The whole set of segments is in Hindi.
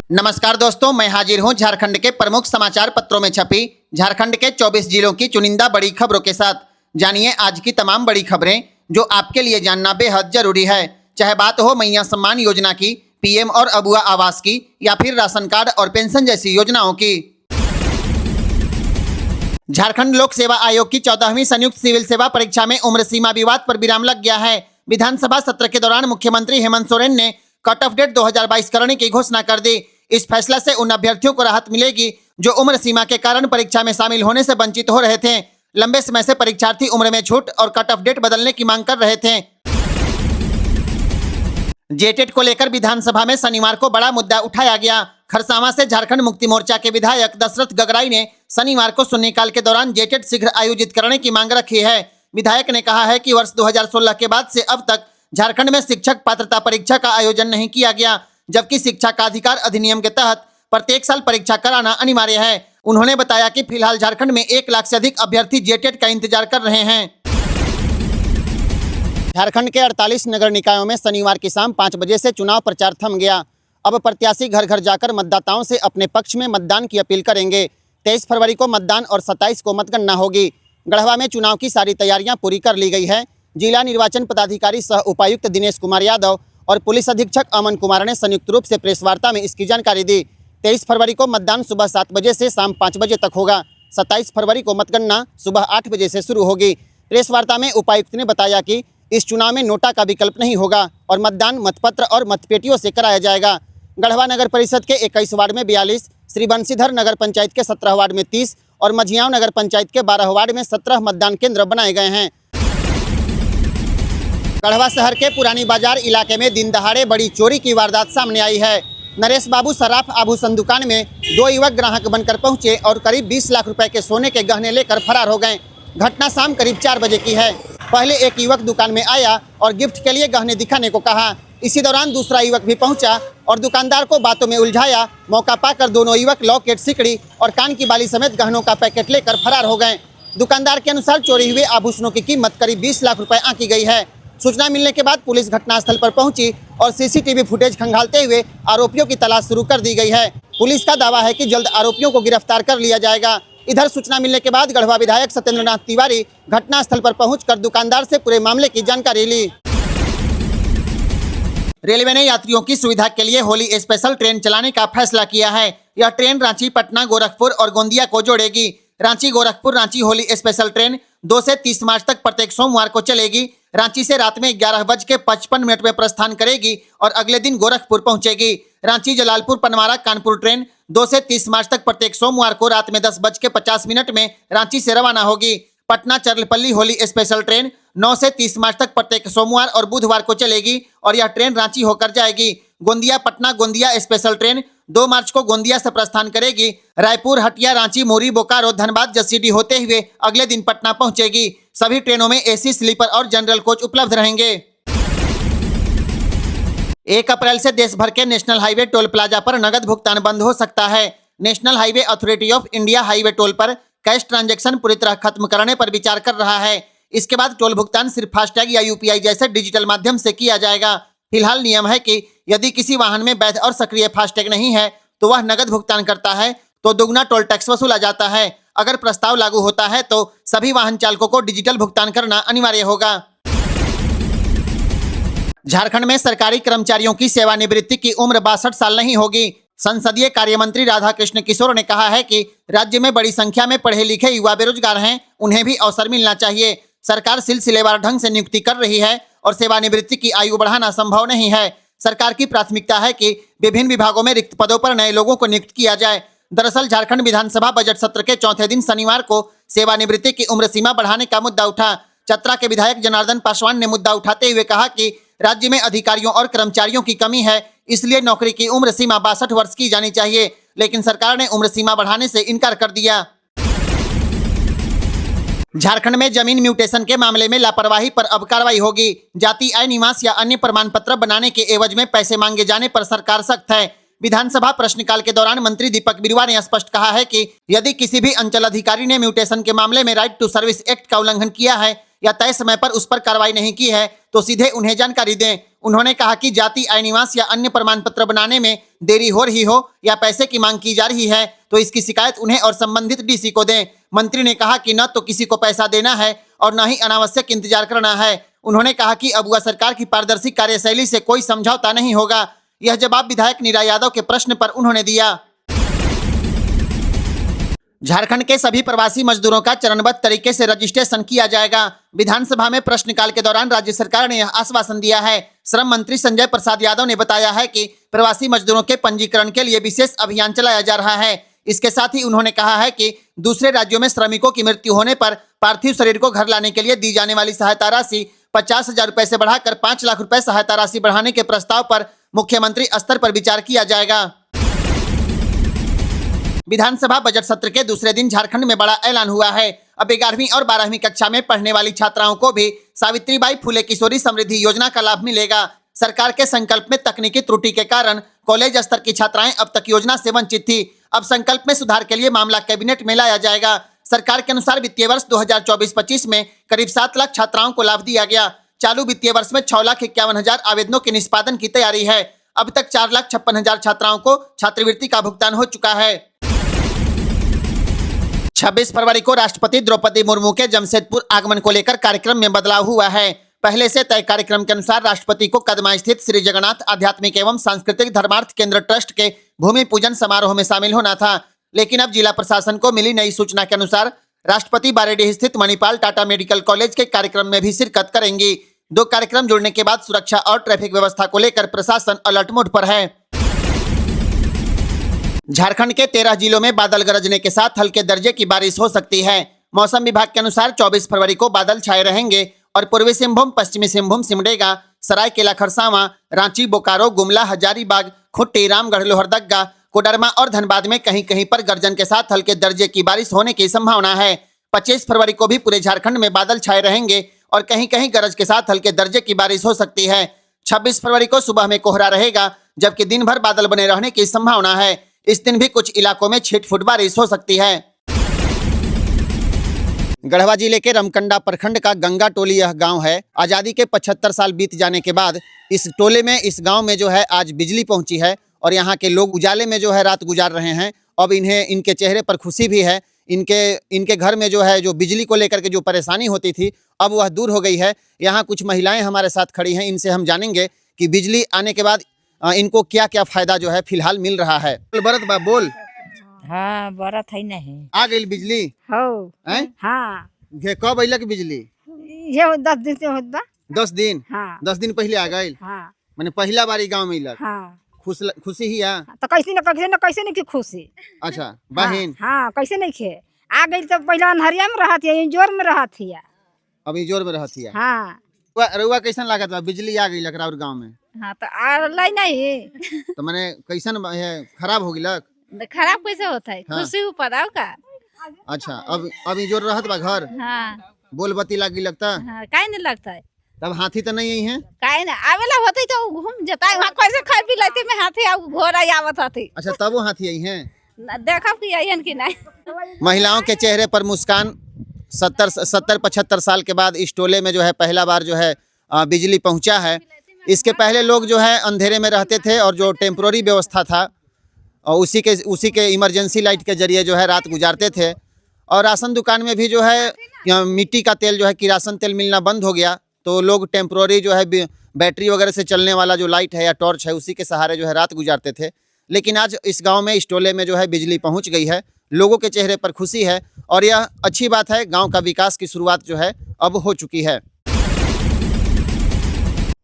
नमस्कार दोस्तों, मैं हाजिर हूं झारखंड के प्रमुख समाचार पत्रों में छपी झारखंड के 24 जिलों की चुनिंदा बड़ी खबरों के साथ। जानिए आज की तमाम बड़ी खबरें जो आपके लिए जानना बेहद जरूरी है। चाहे बात हो मैया सम्मान योजना की, पीएम और अबुआ आवास की, या फिर राशन कार्ड और पेंशन जैसी योजनाओं की। झारखंड लोक सेवा आयोग की 14वीं संयुक्त सिविल सेवा परीक्षा में उम्र सीमा विवाद पर विराम लग गया है। विधानसभा सत्र के दौरान मुख्यमंत्री हेमंत सोरेन ने कट ऑफ डेट 2022 करने की घोषणा कर दी। इस फैसला से उन अभ्यर्थियों को राहत मिलेगी जो उम्र सीमा के कारण परीक्षा में शामिल होने से वंचित हो रहे थे। लंबे समय से परीक्षार्थी उम्र में छूट और कट ऑफ डेट बदलने की मांग कर रहे थे। जेटेट को लेकर विधानसभा में शनिवार को बड़ा मुद्दा उठाया गया। खरसावां से झारखंड मुक्ति मोर्चा के विधायक दशरथ गगराई ने शनिवार को शून्यकाल के दौरान जेटेट शीघ्र आयोजित करने की मांग रखी है। विधायक ने कहा है कि वर्ष 2016 के बाद से अब तक झारखंड में शिक्षक पात्रता परीक्षा का आयोजन नहीं किया गया, जबकि शिक्षा का अधिकार अधिनियम के तहत प्रत्येक साल परीक्षा कराना अनिवार्य है। उन्होंने बताया कि फिलहाल झारखंड में 1 लाख से अधिक अभ्यर्थी जेटेट का इंतजार कर रहे हैं। झारखंड के 48 नगर निकायों में शनिवार की शाम 5 बजे से चुनाव प्रचार थम गया। अब प्रत्याशी घर घर जाकर मतदाताओं से अपने पक्ष में मतदान की अपील करेंगे। 23 फरवरी को मतदान और 27 को मतगणना होगी। गढ़वा में चुनाव की सारी तैयारियां पूरी कर ली गई है। जिला निर्वाचन पदाधिकारी सह उपायुक्त दिनेश कुमार यादव और पुलिस अधीक्षक अमन कुमार ने संयुक्त रूप से प्रेस वार्ता में इसकी जानकारी दी। 23 फरवरी को मतदान सुबह 7 बजे से शाम 5 बजे तक होगा। 27 फरवरी को मतगणना सुबह 8 बजे से शुरू होगी। प्रेस वार्ता में उपायुक्त ने बताया कि इस चुनाव में नोटा का विकल्प नहीं होगा और मतदान मतपत्र और मतपेटियों से कराया जाएगा। गढ़वा नगर परिषद के 21 वार्ड में 42, श्री बंशीधर नगर पंचायत के 17 वार्ड में 30 और मझियाव नगर पंचायत के 12 वार्ड में 17 मतदान केंद्र बनाए गए हैं। गढ़वा शहर के पुरानी बाजार इलाके में दिन दहाड़े बड़ी चोरी की वारदात सामने आई है। नरेश बाबू सराफ आभूषण दुकान में 2 युवक ग्राहक बनकर पहुंचे और करीब 20 लाख रुपए के सोने के गहने लेकर फरार हो गए। घटना शाम करीब 4 बजे की है। पहले एक युवक दुकान में आया और गिफ्ट के लिए गहने दिखाने को कहा। इसी दौरान दूसरा युवक भी पहुंचा और दुकानदार को बातों में उलझाया। मौका पाकर दोनों युवक लॉकेट, सिकड़ी और कान की बाली समेत गहनों का पैकेट लेकर फरार हो गए। दुकानदार के अनुसार चोरी हुए आभूषणों की कीमत करीब 20 लाख रुपए आंकी गई है। सूचना मिलने के बाद पुलिस घटनास्थल पर पहुंची और सीसीटीवी फुटेज खंगालते हुए आरोपियों की तलाश शुरू कर दी गई है। पुलिस का दावा है कि जल्द आरोपियों को गिरफ्तार कर लिया जाएगा। इधर सूचना मिलने के बाद गढ़वा विधायक सत्येंद्रनाथ तिवारी घटनास्थल पर पहुंचकर दुकानदार से पूरे मामले की जानकारी ली। रेलवे ने यात्रियों की सुविधा के लिए होली स्पेशल ट्रेन चलाने का फैसला किया है। यह ट्रेन रांची, पटना, गोरखपुर और गोंदिया को जोड़ेगी। रांची गोरखपुर रांची होली स्पेशल ट्रेन 2 से 30 मार्च तक प्रत्येक सोमवार को चलेगी। रांची से रात में 11:55 में प्रस्थान करेगी और अगले दिन गोरखपुर पहुंचेगी। रांची जलालपुर पनवारा कानपुर ट्रेन 2 से 30 मार्च तक प्रत्येक सोमवार को रात में 10:50 में रांची से रवाना होगी। पटना चरलपल्ली होली स्पेशल ट्रेन 9 से 30 मार्च तक प्रत्येक सोमवार और बुधवार को चलेगी और यह ट्रेन रांची होकर जाएगी। गोंदिया पटना गोंदिया स्पेशल ट्रेन 2 मार्च को गोंदिया से प्रस्थान करेगी। रायपुर, हटिया, रांची, मोरी, बोकारो, धनबाद, जसीडीह होते हुए अगले दिन पटना पहुंचेगी। सभी ट्रेनों में एसी, स्लीपर और जनरल कोच उपलब्ध रहेंगे। 1 अप्रैल से देश भर के नेशनल हाईवे टोल प्लाजा पर नगद भुगतान बंद हो सकता है। National highway authority of India highway toll पर कैश ट्रांजैक्शन पूरी तरह खत्म करने पर विचार कर रहा है। इसके बाद टोल भुगतान सिर्फ फास्टैग या यूपीआई जैसे डिजिटल माध्यम से किया जाएगा। फिलहाल नियम है कि यदि किसी वाहन में वैध और सक्रिय फास्टैग नहीं है तो वह नगद भुगतान करता है तो दोगुना टोल टैक्स वसूला जाता है। अगर प्रस्ताव लागू होता है तो सभी वाहन चालकों को डिजिटल भुगतान करना अनिवार्य होगा। झारखंड में सरकारी कर्मचारियों की सेवानिवृत्ति की उम्र 62 साल नहीं होगी। संसदीय कार्य मंत्री राधाकृष्ण किशोर ने कहा है कि राज्य में बड़ी संख्या में पढ़े लिखे युवा बेरोजगार हैं, उन्हें भी अवसर मिलना चाहिए। सरकार सिलसिलेवार ढंग से नियुक्ति कर रही है और सेवानिवृत्ति की आयु बढ़ाना संभव नहीं है। सरकार की प्राथमिकता है कि विभिन्न विभागों में रिक्त पदों पर नए लोगों को नियुक्त किया जाए। दरअसल झारखंड विधानसभा बजट सत्र के चौथे दिन शनिवार को सेवानिवृत्ति की उम्र सीमा बढ़ाने का मुद्दा उठा। चतरा के विधायक जनार्दन पासवान ने मुद्दा उठाते हुए कहा कि राज्य में अधिकारियों और कर्मचारियों की कमी है, इसलिए नौकरी की उम्र सीमा 62 वर्ष की जानी चाहिए, लेकिन सरकार ने उम्र सीमा बढ़ाने से इनकार कर दिया। झारखंड में जमीन म्यूटेशन के मामले में लापरवाही पर अब कार्रवाई होगी। जाति, आय, निवास या अन्य प्रमाण पत्र बनाने के एवज में पैसे मांगे जाने पर सरकार सख्त है। विधानसभा प्रश्नकाल के दौरान मंत्री दीपक बिरुवा ने स्पष्ट कहा है कि यदि किसी भी अंचल अधिकारी ने म्यूटेशन के मामले में राइट टू सर्विस एक्ट का उल्लंघन किया है या तय समय पर उस पर कार्रवाई नहीं की है तो सीधे उन्हें जानकारी दें। उन्होंने कहा कि जाति आय निवास या अन्य प्रमाण पत्र बनाने में देरी हो रही हो या पैसे की मांग की जा रही है तो इसकी शिकायत उन्हें और संबंधित डीसी को दें। मंत्री ने कहा कि न तो किसी को पैसा देना है और न ही अनावश्यक इंतजार करना है। उन्होंने कहा कि अबुआ सरकार की पारदर्शी कार्यशैली से कोई समझौता नहीं होगा। यह जवाब विधायक नीरा यादव के प्रश्न पर उन्होंने दिया। झारखंड के सभी प्रवासी मजदूरों का चरणबद्ध तरीके से रजिस्ट्रेशन किया जाएगा। विधानसभा में प्रश्नकाल के दौरान राज्य सरकार ने यह आश्वासन दिया है। श्रम मंत्री संजय प्रसाद यादव ने बताया है कि प्रवासी मजदूरों के पंजीकरण के लिए विशेष अभियान चलाया जा रहा है। इसके साथ ही उन्होंने कहा है कि दूसरे राज्यों में श्रमिकों की मृत्यु होने पर पार्थिव शरीर को घर लाने के लिए दी जाने वाली सहायता राशि 50,000 रुपए से बढ़ाकर 5 लाख रुपए सहायता राशि बढ़ाने के प्रस्ताव पर मुख्यमंत्री स्तर पर विचार किया जाएगा। विधानसभा बजट सत्र के दूसरे दिन झारखंड में बड़ा ऐलान हुआ है। अब 11वीं और 12वीं कक्षा में पढ़ने वाली छात्राओं को भी सावित्रीबाई फुले किशोरी समृद्धि योजना का लाभ मिलेगा। सरकार के संकल्प में तकनीकी त्रुटि के कारण कॉलेज स्तर की छात्राएं अब तक योजना से वंचित थी। अब संकल्प में सुधार के लिए मामला कैबिनेट में लाया जाएगा। सरकार के अनुसार वित्तीय वर्ष 2024-25 में करीब 7 लाख छात्राओं को लाभ दिया गया। चालू वित्तीय वर्ष में 6,51,000 आवेदनों के निष्पादन की तैयारी है। अब तक 4,56,000 छात्राओं को छात्रवृत्ति का भुगतान हो चुका है। 26 फरवरी को राष्ट्रपति द्रौपदी मुर्मू के जमशेदपुर आगमन को लेकर कार्यक्रम में बदलाव हुआ है। पहले से तय कार्यक्रम के अनुसार राष्ट्रपति को कदमा स्थित श्री जगन्नाथ आध्यात्मिक एवं सांस्कृतिक धर्मार्थ केंद्र ट्रस्ट के भूमि पूजन समारोह में शामिल होना था, लेकिन अब जिला प्रशासन को मिली नई सूचना के अनुसार राष्ट्रपति बारेडीह स्थित मणिपाल टाटा मेडिकल कॉलेज के कार्यक्रम में भी शिरकत करेंगी। 2 कार्यक्रम जुड़ने के बाद सुरक्षा और ट्रैफिक व्यवस्था को लेकर प्रशासन अलर्ट मोड पर है। झारखंड के 13 जिलों में बादल गरजने के साथ हल्के दर्जे की बारिश हो सकती है। मौसम विभाग के अनुसार 24 फरवरी को बादल छाए रहेंगे और पूर्वी सिंहभूम, पश्चिमी सिंहभूम, सिमडेगा, सरायकेला खरसावां, रांची, बोकारो, गुमला, हजारीबाग, खुट्टी, रामगढ़, लोहरदगा, कोडरमा और धनबाद में कहीं कहीं पर गर्जन के साथ हल्के दर्जे की बारिश होने की संभावना है। 25 फरवरी को भी पूरे झारखंड में बादल छाए रहेंगे और कहीं कहीं गरज के साथ हल्के दर्जे की बारिश हो सकती है। 26 फरवरी को सुबह में कोहरा रहेगा जबकि दिन भर बादल बने रहने की संभावना है। इस दिन भी कुछ इलाकों में छिटपुट बारिश हो सकती है। गढ़वा जिले के रमकंडा प्रखंड का गंगा टोली यह गांव है। आज़ादी के 75 साल बीत जाने के बाद इस टोले में, इस गांव में जो है आज बिजली पहुंची है और यहाँ के लोग उजाले में जो है रात गुजार रहे हैं। अब इन्हें, इनके चेहरे पर खुशी भी है। इनके घर में जो है, जो बिजली को लेकर के जो परेशानी होती थी अब वह दूर हो गई है। यहाँ कुछ महिलाएं हमारे साथ खड़ी हैं, इनसे हम जानेंगे कि बिजली आने के बाद इनको क्या क्या फायदा जो है फिलहाल मिल रहा है। बरत बा बोल। हाँ बरत है नहीं आ गई बिजली हो हैं? हाँ घे कब अइलक बिजली? ये 10 दिन से होत बा। 10 दिन? हाँ 10 दिन पहले आ गई। हाँ मैंने पहला बारी गांव में अइलक। हाँ खुशी ही है। तो कैसे नहीं की खुशी। अच्छा बहन। हाँ कैसे नहीं खे आ गई तो पहला अनहरिया में रहा थी, जोर में रहा थी। अभी जोर में रहती है। हाँ रुआ कैसन लागत बा? बिजली आ गई लकराउर गांव में। हाँ तो आ नहीं तो मैंने कैसन खराब हो गई? खराब कैसे होता है? हाँ। खुशी ऊपर आओ का। अच्छा अब अभी जोर रहत बा घर। हाँ बोल बत्ती लगी लगता। हाँ काहे नहीं लगता है? तब हाथी तो नहीं आई है? काहे ना आवेला होते तो घूम जाता है वहाँ कैसे खाए पी लेते में हाथी आ घोड़ा आवत हाथी। अच्छा तब वो हाथी आई है? देखा कि आयन की नहीं। महिलाओं के चेहरे पर मुस्कान। 70-75 साल के बाद इस टोले में जो है पहला बार जो है बिजली पहुंचा है। इसके पहले लोग जो है अंधेरे में रहते थे और जो टेम्पोररी व्यवस्था था और उसी के इमरजेंसी लाइट के जरिए जो है रात गुजारते थे। और राशन दुकान में भी जो है मिट्टी का तेल जो है, किरासन तेल मिलना बंद हो गया तो लोग टेम्पोररी जो है बैटरी वगैरह से चलने वाला जो लाइट है या टॉर्च है उसी के सहारे जो है रात गुजारते थे। लेकिन आज इस गांव में, इस टोले में जो है बिजली पहुंच गई है। लोगों के चेहरे पर खुशी है और यह अच्छी बात है। गांव का विकास की शुरुआत जो है अब हो चुकी है।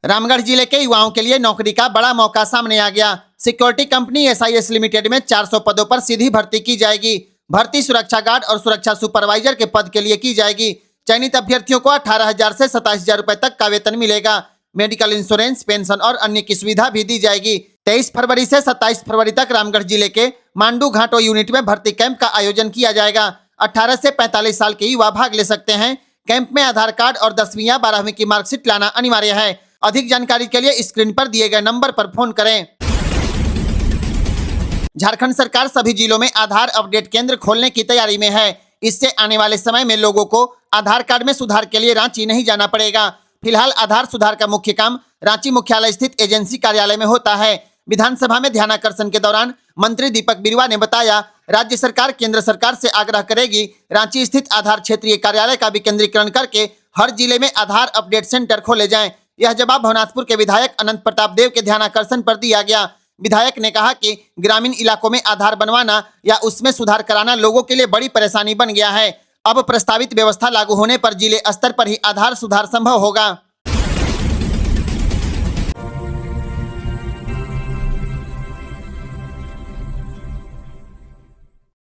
रामगढ़ जिले के युवाओं के लिए नौकरी का बड़ा मौका सामने आ गया। सिक्योरिटी कंपनी SIS लिमिटेड में 400 पदों पर सीधी भर्ती की जाएगी। भर्ती सुरक्षा गार्ड और सुरक्षा सुपरवाइजर के पद के लिए की जाएगी। चयनित अभ्यर्थियों को 18,000 से 27,000 रुपए तक का वेतन मिलेगा। मेडिकल इंश्योरेंस, पेंशन और अन्य की सुविधा भी दी जाएगी। 23 फरवरी से 27 फरवरी तक रामगढ़ जिले के मांडू घाटो यूनिट में भर्ती कैंप का आयोजन किया जाएगा। 18 से 45 साल के युवा भाग ले सकते हैं। कैंप में आधार कार्ड और 10वीं या 12वीं की मार्कशीट लाना अनिवार्य है। अधिक जानकारी के लिए स्क्रीन पर दिए गए नंबर पर फोन करें। झारखंड सरकार सभी जिलों में आधार अपडेट केंद्र खोलने की तैयारी में है। इससे आने वाले समय में लोगों को आधार कार्ड में सुधार के लिए रांची नहीं जाना पड़ेगा। फिलहाल आधार सुधार का मुख्य काम रांची मुख्यालय स्थित एजेंसी कार्यालय में होता है। विधानसभा में ध्यानाकर्षण के दौरान मंत्री दीपक बिरुवा ने बताया, राज्य सरकार केंद्र सरकार से आग्रह करेगी रांची स्थित आधार क्षेत्रीय कार्यालय का विकेंद्रीकरण करके हर जिले में आधार अपडेट सेंटर खोले जाएं। यह जवाब भवनाथपुर के विधायक अनंत प्रताप देव के ध्यानाकर्षण पर दिया गया। विधायक ने कहा कि ग्रामीण इलाकों में आधार बनवाना या उसमें सुधार कराना लोगों के लिए बड़ी परेशानी बन गया है। अब प्रस्तावित व्यवस्था लागू होने पर जिले स्तर पर ही आधार सुधार संभव होगा।